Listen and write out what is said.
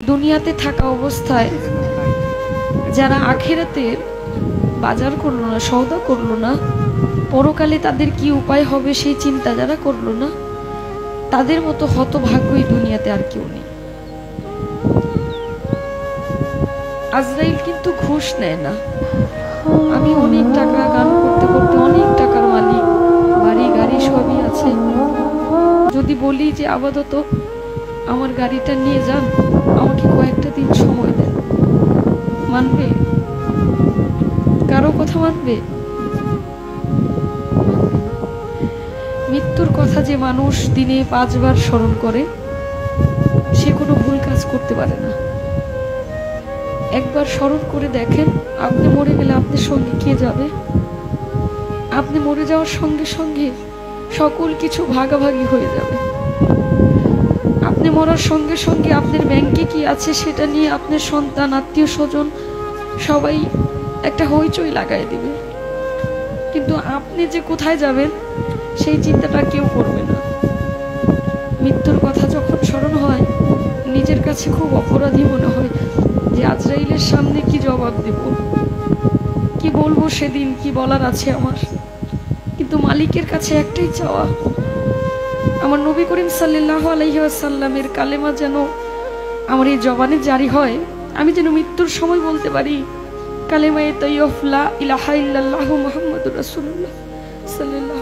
দুনিয়াতে থাকা অবস্থায় যারা আখিরাতের বাজার করলো না, সওদা করলো না, পরকালে তাদের কি উপায় হবে সেই চিন্তা যারা করলো না, তাদের মতো হতভাগ্যই দুনিয়াতে আর কেউ নেই। আজরাইল কিন্তু ঘুষ নেয় না। আমি অনেক টাকা গান করতে করতে অনেক টাকার মালিক, বাড়ি গাড়ি সবই আছে, যদি বলি যে আপাতত আমার গাড়িটা নিয়ে যান, আমাকে কয়েকটা দিন সময় দেন, মানবে? কারো কথা মানবে? মৃত্যুর কথা যে মানুষ দিনে 5 বার স্মরণ করে সে কোনো ভুল কাজ করতে পারে না। একবার স্মরণ করে দেখেন, আপনি মরে গেলে আপনার সঙ্গে কে যাবে? আপনি মরে যাওয়ার সঙ্গে সঙ্গে সকল কিছু ভাগাভাগি হয়ে যাবে। আপনি মরার সঙ্গে সঙ্গে আপনার ব্যাংকে কি আছে সেটা নিয়ে আপনার সন্তান, আত্মীয় স্বজন সবাই একটা হইচই লাগাই দিবে, কিন্তু আপনি যে কোথায় যাবেন সেই চিন্তাটা কেউ করবে না। মৃত্যুর কথা যখন স্মরণ হয় নিজের কাছে খুব অপরাধী মনে হয় যে আজরাইলের সামনে কি জবাব দেব, কি বলবো, সেদিন কি বলার আছে আমার। কিন্তু মালিকের কাছে একটাই চাওয়া, আমার নবী করিম সাল্লাল্লাহু আলাইহি ওয়াসাল্লামের কালেমা যেন আমার এই জবানে জারি হয়, আমি যেন মৃত্যুর সময় বলতে পারি কালেমায়ে তাইয়্যিবা লা ইলাহা ইল্লাল্লাহু মুহাম্মাদুর রাসূলুল্লাহ সাল্লাল্লাহু